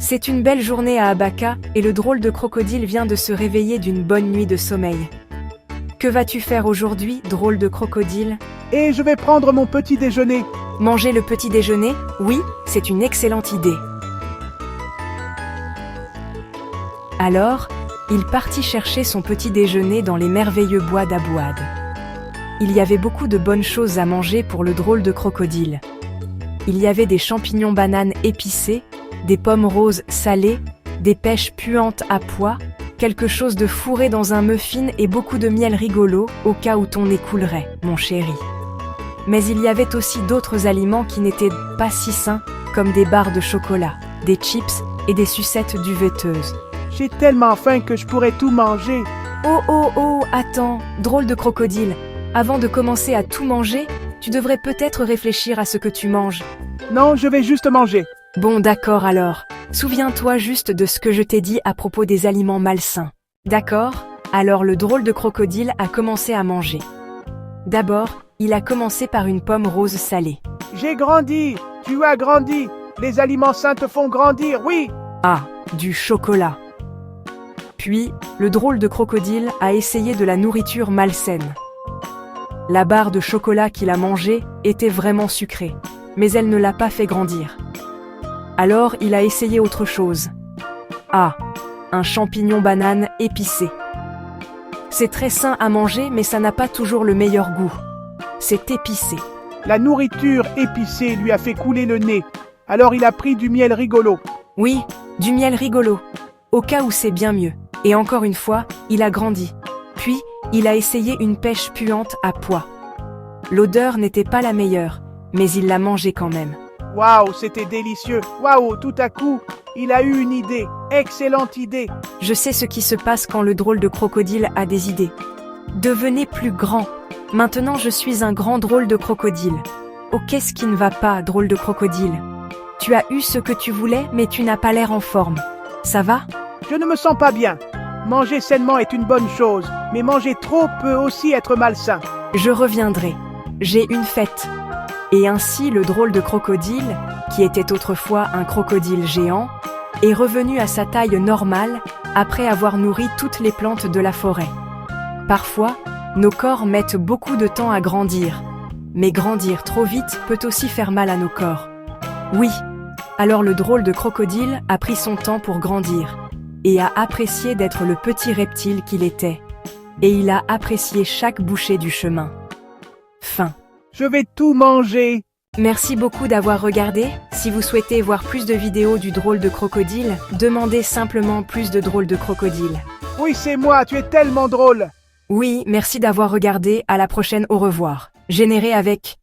C'est une belle journée à Abaka et le drôle de crocodile vient de se réveiller d'une bonne nuit de sommeil. Que vas-tu faire aujourd'hui, drôle de crocodile? Et je vais prendre mon petit déjeuner. Manger le petit déjeuner? Oui, c'est une excellente idée. Alors, il partit chercher son petit déjeuner dans les merveilleux bois d'Abouad. Il y avait beaucoup de bonnes choses à manger pour le drôle de crocodile. Il y avait des champignons bananes épicés, des pommes roses salées, des pêches puantes à pois, quelque chose de fourré dans un muffin et beaucoup de miel rigolo au cas où ton nez coulerait, mon chéri. Mais il y avait aussi d'autres aliments qui n'étaient pas si sains, comme des barres de chocolat, des chips et des sucettes duveteuses. J'ai tellement faim que je pourrais tout manger. Oh, attends, drôle de crocodile. Avant de commencer à tout manger, tu devrais peut-être réfléchir à ce que tu manges. Non, je vais juste manger. Bon, d'accord alors. Souviens-toi juste de ce que je t'ai dit à propos des aliments malsains. D'accord? Alors le drôle de crocodile a commencé à manger. D'abord, il a commencé par une pomme rose salée. J'ai grandi. Tu as grandi. Les aliments sains te font grandir, oui. Ah, du chocolat. Puis, le drôle de crocodile a essayé de la nourriture malsaine. La barre de chocolat qu'il a mangée était vraiment sucrée, mais elle ne l'a pas fait grandir. Alors, il a essayé autre chose. Ah, un champignon banane épicé. C'est très sain à manger, mais ça n'a pas toujours le meilleur goût. C'est épicé. La nourriture épicée lui a fait couler le nez. Alors il a pris du miel rigolo. Oui, du miel rigolo. Au cas où c'est bien mieux. Et encore une fois, il a grandi. Puis, il a essayé une pêche puante à pois. L'odeur n'était pas la meilleure, mais il l'a mangée quand même. Waouh, c'était délicieux. Waouh, tout à coup, il a eu une idée. Excellente idée. Je sais ce qui se passe quand le drôle de crocodile a des idées. Devenez plus grand. Maintenant, je suis un grand drôle de crocodile. Oh, qu'est-ce qui ne va pas, drôle de crocodile? Tu as eu ce que tu voulais, mais tu n'as pas l'air en forme. Ça va? Je ne me sens pas bien. Manger sainement est une bonne chose, mais manger trop peut aussi être malsain. Je reviendrai. J'ai une fête. Et ainsi, le drôle de crocodile, qui était autrefois un crocodile géant, est revenu à sa taille normale après avoir nourri toutes les plantes de la forêt. Parfois, nos corps mettent beaucoup de temps à grandir, mais grandir trop vite peut aussi faire mal à nos corps. Oui, alors le drôle de crocodile a pris son temps pour grandir et a apprécié d'être le petit reptile qu'il était. Et il a apprécié chaque bouchée du chemin. Fin. Je vais tout manger. Merci beaucoup d'avoir regardé. Si vous souhaitez voir plus de vidéos du drôle de crocodile, demandez simplement plus de drôle de crocodile. Oui, c'est moi, tu es tellement drôle. Oui, merci d'avoir regardé. À la prochaine, au revoir. Généré avec